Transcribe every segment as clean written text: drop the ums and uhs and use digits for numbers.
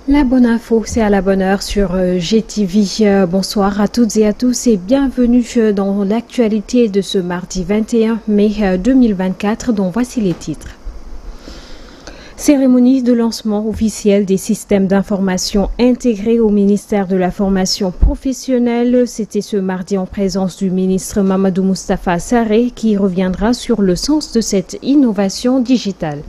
La bonne info, c'est à la bonne heure sur GTV. Bonsoir à toutes et à tous et bienvenue dans l'actualité de ce mardi 21 mai 2024 dont voici les titres. Cérémonie de lancement officiel des systèmes d'information intégrés au ministère de la formation professionnelle. C'était ce mardi en présence du ministre Mamadou Moustapha Sarré qui reviendra sur le sens de cette innovation digitale.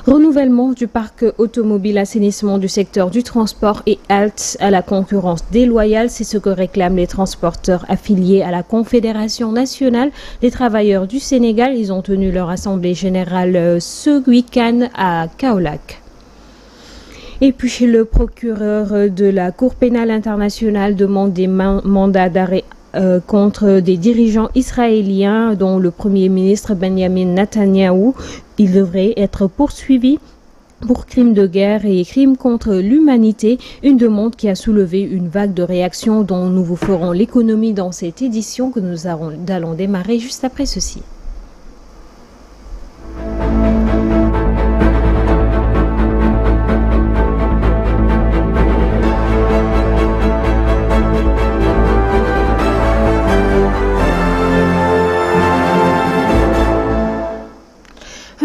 Renouvellement du parc automobile, assainissement du secteur du transport et halte à la concurrence déloyale, c'est ce que réclament les transporteurs affiliés à la Confédération nationale des travailleurs du Sénégal. Ils ont tenu leur assemblée générale ce week-end à Kaolack. Et puis le procureur de la Cour pénale internationale demande des mandats d'arrêt contre des dirigeants israéliens dont le premier ministre Benjamin Netanyahou. Il devrait être poursuivi pour crimes de guerre et crimes contre l'humanité, une demande qui a soulevé une vague de réactions dont nous vous ferons l'économie dans cette édition que nous allons démarrer juste après ceci.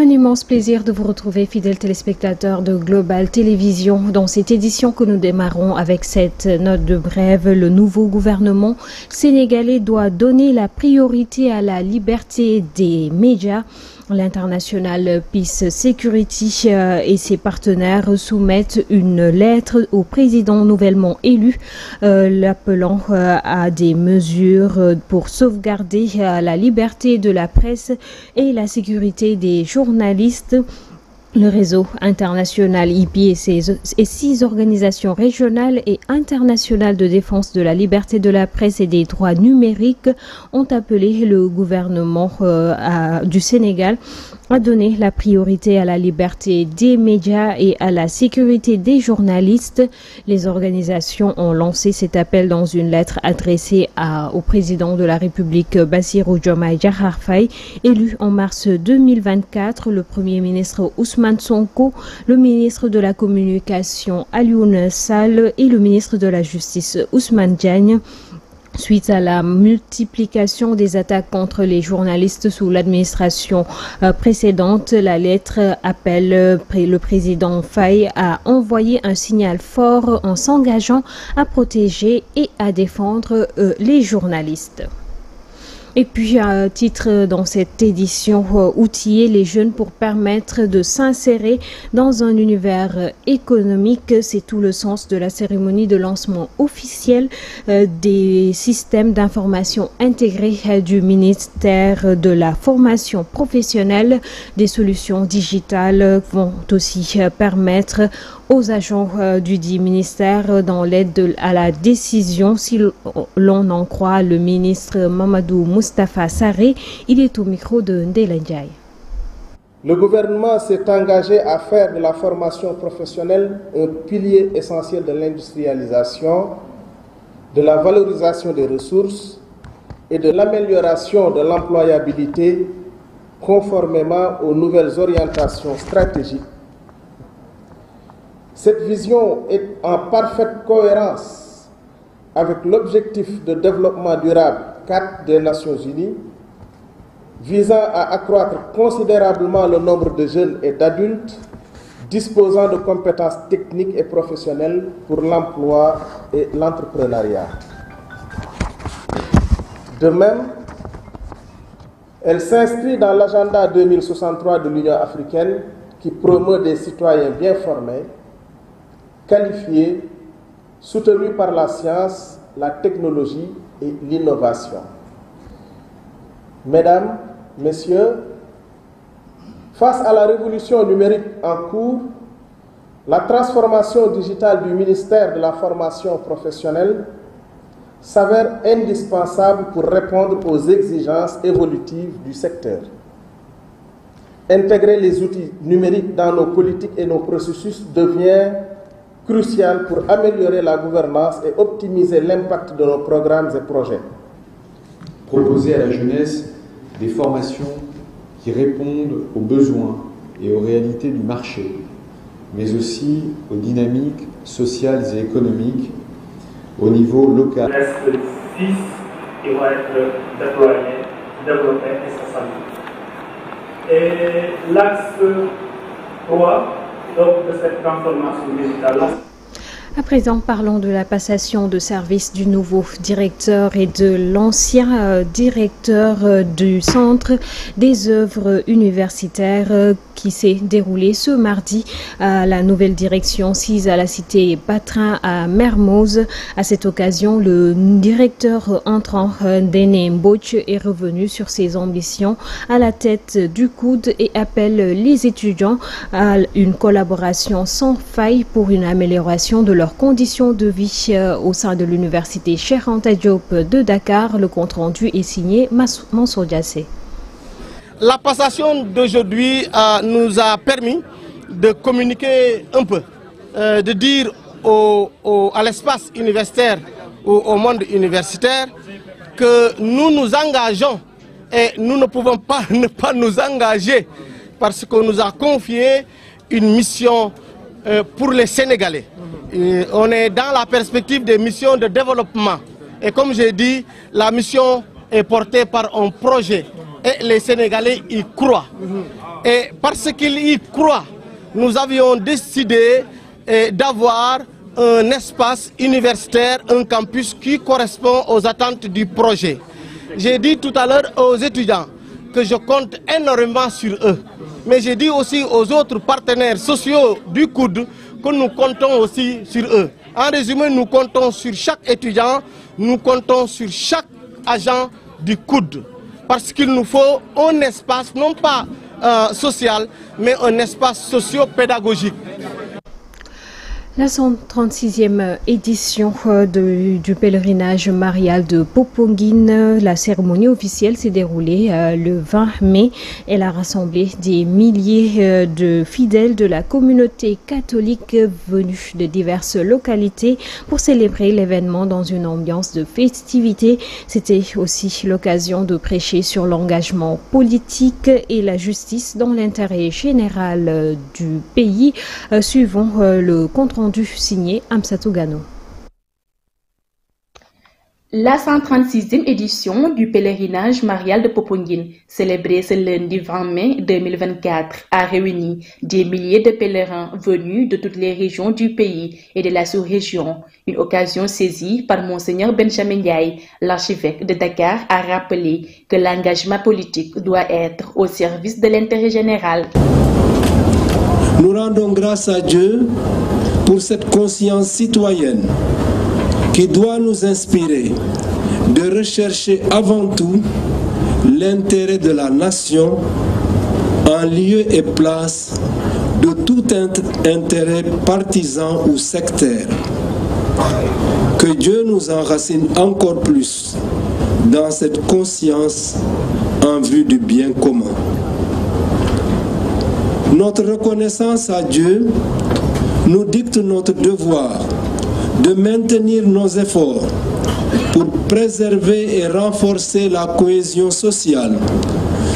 Un immense plaisir de vous retrouver, fidèles téléspectateurs de Global Télévision, dans cette édition que nous démarrons avec cette note de brève. Le nouveau gouvernement sénégalais doit donner la priorité à la liberté des médias. L'international Peace Security et ses partenaires soumettent une lettre au président nouvellement élu, l'appelant à des mesures pour sauvegarder la liberté de la presse et la sécurité des journalistes. Le réseau international IPI et 6 organisations régionales et internationales de défense de la liberté de la presse et des droits numériques ont appelé le gouvernement du Sénégal à donner la priorité à la liberté des médias et à la sécurité des journalistes. Les organisations ont lancé cet appel dans une lettre adressée au président de la République Bassirou Diomaye Diakhar Faye, élu en mars 2024, le premier ministre Ousmane Sonko, le ministre de la Communication Alioune Sall et le ministre de la Justice Ousmane Diagne. Suite à la multiplication des attaques contre les journalistes sous l'administration précédente, la lettre appelle le président Faye à envoyer un signal fort en s'engageant à protéger et à défendre les journalistes. Et puis, titre dans cette édition, outiller les jeunes pour permettre de s'insérer dans un univers économique. C'est tout le sens de la cérémonie de lancement officiel des systèmes d'information intégrés du ministère de la formation professionnelle. Des solutions digitales vont aussi permettre aux agents du dit ministère dans l'aide à la décision. Si l'on en croit le ministre Mamadou Moustapha Sarré, il est au micro de Ndella Ndiaye. Le gouvernement s'est engagé à faire de la formation professionnelle un pilier essentiel de l'industrialisation, de la valorisation des ressources et de l'amélioration de l'employabilité conformément aux nouvelles orientations stratégiques. Cette vision est en parfaite cohérence avec l'objectif de développement durable 4 des Nations Unies, visant à accroître considérablement le nombre de jeunes et d'adultes disposant de compétences techniques et professionnelles pour l'emploi et l'entrepreneuriat. De même, elle s'inscrit dans l'agenda 2063 de l'Union africaine qui promeut des citoyens bien formés, qualifiés, soutenus par la science, la technologie et l'innovation. Mesdames, Messieurs, face à la révolution numérique en cours, la transformation digitale du ministère de la formation professionnelle s'avère indispensable pour répondre aux exigences évolutives du secteur. Intégrer les outils numériques dans nos politiques et nos processus devient crucial pour améliorer la gouvernance et optimiser l'impact de nos programmes et projets. Proposer à la jeunesse des formations qui répondent aux besoins et aux réalités du marché mais aussi aux dynamiques sociales et économiques au niveau local. Il reste 6 qui vont être déployés, développés et s'assembler. Et l'axe 3 donc, de cette transformation digitale. À présent, parlons de la passation de service du nouveau directeur et de l'ancien directeur du Centre des œuvres universitaires qui s'est déroulé ce mardi à la nouvelle direction 6 à la cité Patrin à Mermoz. À cette occasion, le directeur entrant, Dene Mbouch, est revenu sur ses ambitions à la tête du COUD et appelle les étudiants à une collaboration sans faille pour une amélioration de leurs conditions de vie au sein de l'université Cheikh Anta Diop de Dakar. Le compte-rendu est signé Mansour Diassé. La passation d'aujourd'hui nous a permis de communiquer un peu, de dire à l'espace universitaire ou au monde universitaire que nous nous engageons et nous ne pouvons pas ne pas nous engager parce qu'on nous a confié une mission pour les Sénégalais. On est dans la perspective des missions de développement. Et comme j'ai dit, la mission est portée par un projet. Et les Sénégalais y croient. Et parce qu'ils y croient, nous avions décidé d'avoir un espace universitaire, un campus qui correspond aux attentes du projet. J'ai dit tout à l'heure aux étudiants que je compte énormément sur eux. Mais j'ai dit aussi aux autres partenaires sociaux du COUD que nous comptons aussi sur eux. En résumé, nous comptons sur chaque étudiant, nous comptons sur chaque agent du COUD. Parce qu'il nous faut un espace, non pas social, mais un espace socio-pédagogique. La 136e édition du pèlerinage marial de Popenguine, la cérémonie officielle s'est déroulée le 20 mai. Elle a rassemblé des milliers de fidèles de la communauté catholique venus de diverses localités pour célébrer l'événement dans une ambiance de festivité. C'était aussi l'occasion de prêcher sur l'engagement politique et la justice dans l'intérêt général du pays. Suivons le compte-rendu signé Amsatou Gano. La 136e édition du pèlerinage marial de Popenguine, célébrée ce lundi 20 mai 2024, a réuni des milliers de pèlerins venus de toutes les régions du pays et de la sous-région. Une occasion saisie par Monseigneur Benjamin Ndiaye, l'archevêque de Dakar, a rappelé que l'engagement politique doit être au service de l'intérêt général. Nous rendons grâce à Dieu pour cette conscience citoyenne qui doit nous inspirer de rechercher avant tout l'intérêt de la nation en lieu et place de tout intérêt partisan ou sectaire. Que Dieu nous enracine encore plus dans cette conscience en vue du bien commun. Notre reconnaissance à Dieu nous dicte notre devoir de maintenir nos efforts pour préserver et renforcer la cohésion sociale,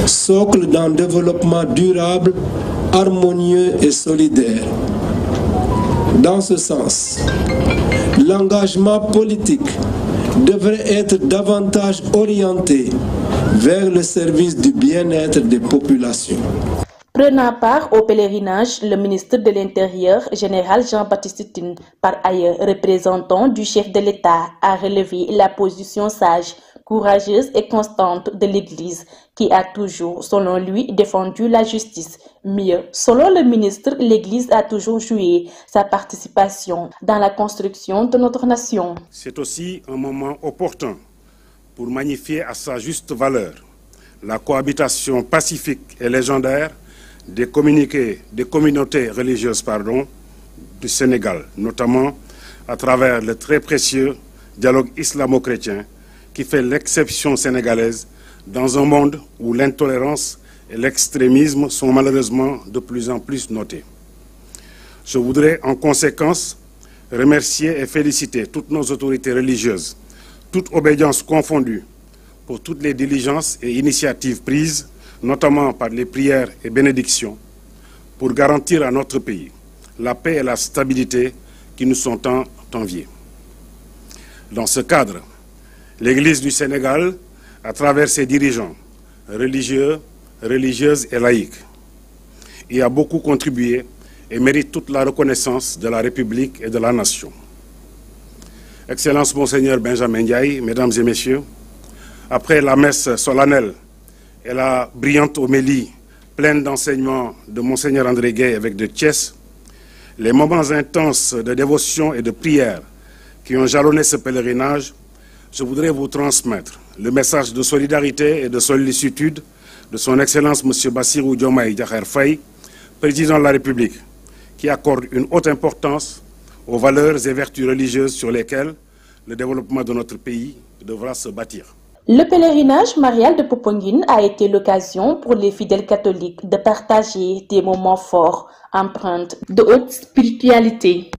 socle d'un développement durable, harmonieux et solidaire. Dans ce sens, l'engagement politique devrait être davantage orienté vers le service du bien-être des populations. Prenant part au pèlerinage, le ministre de l'Intérieur, général Jean-Baptiste Tine, par ailleurs représentant du chef de l'État, a relevé la position sage, courageuse et constante de l'Église, qui a toujours, selon lui, défendu la justice. Mieux, selon le ministre, l'Église a toujours joué sa participation dans la construction de notre nation. C'est aussi un moment opportun pour magnifier à sa juste valeur la cohabitation pacifique et légendaire des communautés religieuses du Sénégal, notamment à travers le très précieux dialogue islamo-chrétien qui fait l'exception sénégalaise dans un monde où l'intolérance et l'extrémisme sont malheureusement de plus en plus notés. Je voudrais en conséquence remercier et féliciter toutes nos autorités religieuses, toutes obédiences confondues, pour toutes les diligences et initiatives prises, notamment par les prières et bénédictions, pour garantir à notre pays la paix et la stabilité qui nous sont tant enviées. Dans ce cadre, l'Église du Sénégal, à travers ses dirigeants religieux, religieuses et laïques, y a beaucoup contribué et mérite toute la reconnaissance de la République et de la Nation. Excellence Monseigneur Benjamin Ndiaye, Mesdames et Messieurs, après la messe solennelle et la brillante homélie pleine d'enseignements de Monseigneur André Gueye, évêque de Thiès, les moments intenses de dévotion et de prière qui ont jalonné ce pèlerinage, je voudrais vous transmettre le message de solidarité et de sollicitude de son Excellence M. Bassirou Diomaye Diakhar Faye, Président de la République, qui accorde une haute importance aux valeurs et vertus religieuses sur lesquelles le développement de notre pays devra se bâtir. Le pèlerinage marial de Popenguine a été l'occasion pour les fidèles catholiques de partager des moments forts, empreintes de haute spiritualité.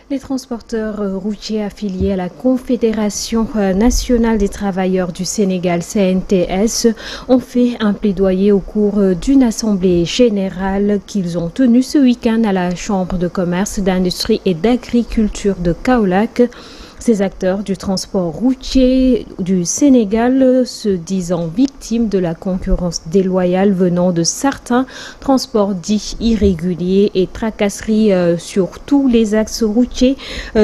Les transporteurs routiers affiliés à la Confédération nationale des travailleurs du Sénégal, CNTS, ont fait un plaidoyer au cours d'une assemblée générale qu'ils ont tenue ce week-end à la Chambre de commerce, d'industrie et d'agriculture de Kaolack. Ces acteurs du transport routier du Sénégal se disant victimes de la concurrence déloyale venant de certains transports dits irréguliers et tracasseries sur tous les axes routiers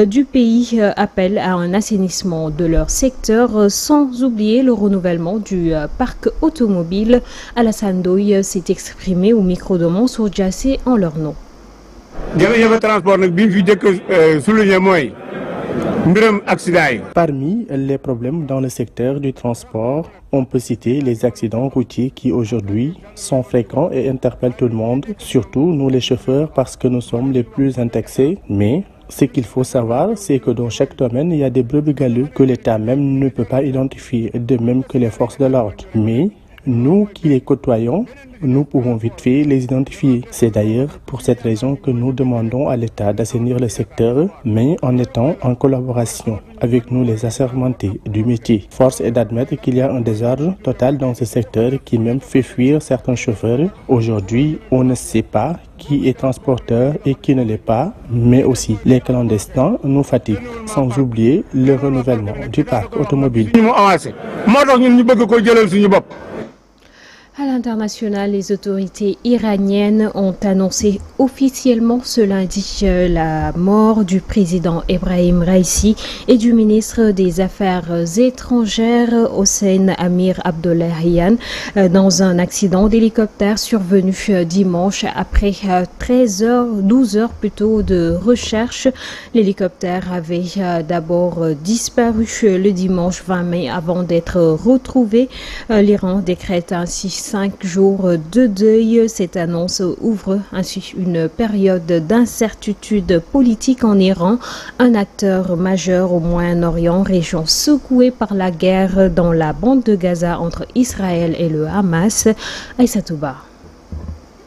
du pays appellent à un assainissement de leur secteur sans oublier le renouvellement du parc automobile. Alassane Ndoye s'est exprimé au micro de Mansour Diassé en leur nom. Parmi les problèmes dans le secteur du transport, on peut citer les accidents routiers qui aujourd'hui sont fréquents et interpellent tout le monde, surtout nous les chauffeurs parce que nous sommes les plus indexés. Mais ce qu'il faut savoir, c'est que dans chaque domaine, il y a des brebis galeux que l'État même ne peut pas identifier, de même que les forces de l'ordre. Mais nous qui les côtoyons, nous pouvons vite fait les identifier. C'est d'ailleurs pour cette raison que nous demandons à l'État d'assainir le secteur, mais en étant en collaboration avec nous les assermentés du métier. Force est d'admettre qu'il y a un désordre total dans ce secteur qui même fait fuir certains chauffeurs. Aujourd'hui, on ne sait pas qui est transporteur et qui ne l'est pas, mais aussi les clandestins nous fatiguent, sans oublier le renouvellement du parc automobile. À l'international, les autorités iraniennes ont annoncé officiellement ce lundi la mort du président Ebrahim Raïssi et du ministre des Affaires étrangères Hossein Amir Abdollahian dans un accident d'hélicoptère survenu dimanche après 12 heures plutôt de recherche. L'hélicoptère avait d'abord disparu le dimanche 20 mai avant d'être retrouvé. L'Iran décrète ainsi 5 jours de deuil. Cette annonce ouvre ainsi une période d'incertitude politique en Iran, un acteur majeur au Moyen-Orient, région secouée par la guerre dans la bande de Gaza entre Israël et le Hamas. Aïssa Touba.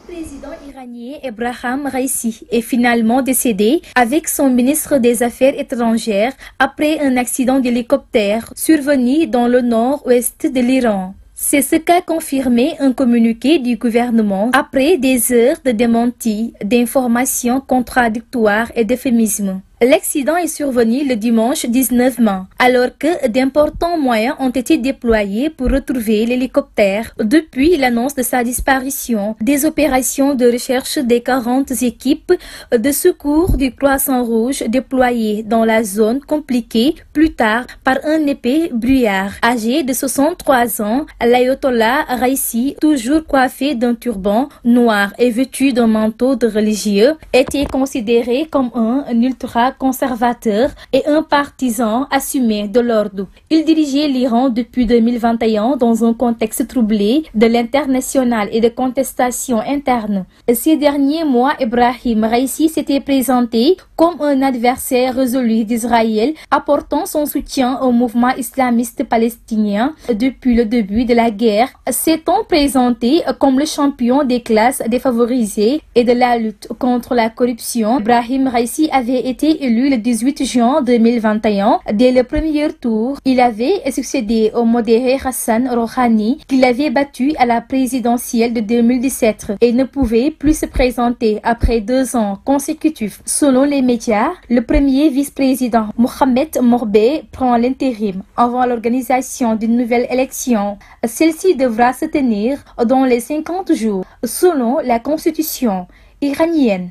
Le président iranien Ebrahim Raïssi est finalement décédé avec son ministre des Affaires étrangères après un accident d'hélicoptère survenu dans le nord-ouest de l'Iran. C'est ce qu'a confirmé un communiqué du gouvernement après des heures de démenti, d'informations contradictoires et d'euphémismes. L'accident est survenu le dimanche 19 mai, alors que d'importants moyens ont été déployés pour retrouver l'hélicoptère. Depuis l'annonce de sa disparition, des opérations de recherche des 40 équipes de secours du Croissant-Rouge déployées dans la zone compliquée plus tard par un épais brouillard. Âgé de 63 ans, l'ayatollah Raïssi, toujours coiffé d'un turban noir et vêtu d'un manteau de religieux, était considéré comme un ultra-conservateur et un partisan assumé de l'ordre. Il dirigeait l'Iran depuis 2021 dans un contexte troublé de l'international et de contestation interne. Ces derniers mois, Ebrahim Raïssi s'était présenté comme un adversaire résolu d'Israël, apportant son soutien au mouvement islamiste palestinien depuis le début de la guerre, s'étant présenté comme le champion des classes défavorisées et de la lutte contre la corruption. Ebrahim Raïssi avait été élu le 18 juin 2021. Dès le premier tour, il avait succédé au modéré Hassan Rouhani, qui l'avait battu à la présidentielle de 2017 et ne pouvait plus se présenter après 2 ans consécutifs. Selon les médias, le premier vice-président Mohamed Morbe prend l'intérim avant l'organisation d'une nouvelle élection. Celle-ci devra se tenir dans les 50 jours, selon la constitution iranienne.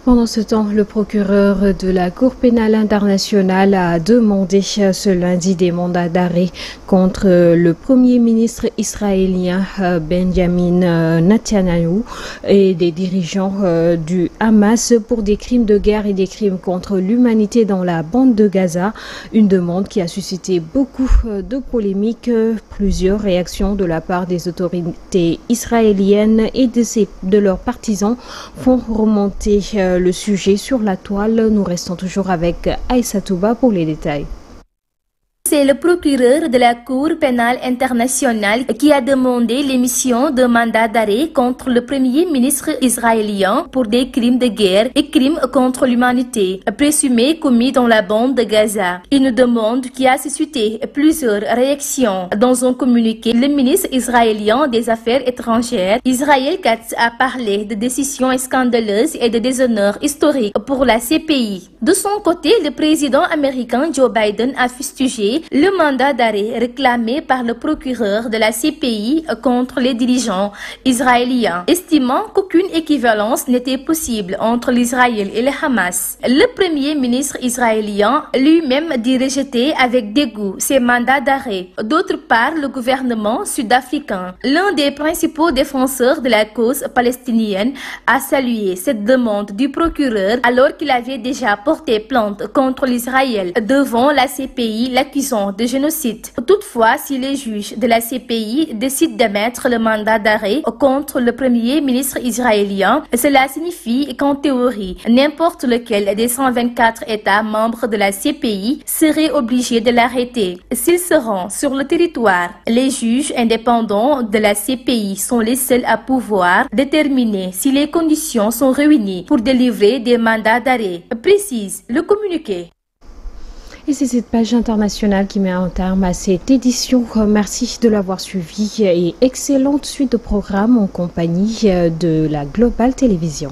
Pendant ce temps, le procureur de la Cour pénale internationale a demandé ce lundi des mandats d'arrêt contre le premier ministre israélien Benjamin Netanyahu et des dirigeants du Hamas pour des crimes de guerre et des crimes contre l'humanité dans la bande de Gaza. Une demande qui a suscité beaucoup de polémiques, plusieurs réactions de la part des autorités israéliennes et de leurs partisans font remonter le sujet sur la toile. Nous restons toujours avec Aïssa Touba pour les détails. C'est le procureur de la Cour pénale internationale qui a demandé l'émission d'un mandat d'arrêt contre le premier ministre israélien pour des crimes de guerre et crimes contre l'humanité présumés commis dans la bande de Gaza. Une demande qui a suscité plusieurs réactions. Dans un communiqué, le ministre israélien des Affaires étrangères, Israël Katz, a parlé de décisions scandaleuses et de déshonneur historique pour la CPI. De son côté, le président américain Joe Biden a fustigé le mandat d'arrêt réclamé par le procureur de la CPI contre les dirigeants israéliens, estimant qu'aucune équivalence n'était possible entre l'Israël et le Hamas. Le premier ministre israélien lui-même dit rejeter avec dégoût ces mandats d'arrêt. D'autre part, le gouvernement sud-africain, l'un des principaux défenseurs de la cause palestinienne, a salué cette demande du procureur alors qu'il avait déjà porté plainte contre l'Israël devant la CPI, l'accusant de génocide. Toutefois, si les juges de la CPI décident d'émettre le mandat d'arrêt contre le premier ministre israélien, cela signifie qu'en théorie, n'importe lequel des 124 États membres de la CPI serait obligé de l'arrêter. S'il se rend sur le territoire, les juges indépendants de la CPI sont les seuls à pouvoir déterminer si les conditions sont réunies pour délivrer des mandats d'arrêt, précise le communiqué. Et c'est cette page internationale qui met un terme à cette édition. Merci de l'avoir suivi et excellente suite de programmes en compagnie de la Global Télévision.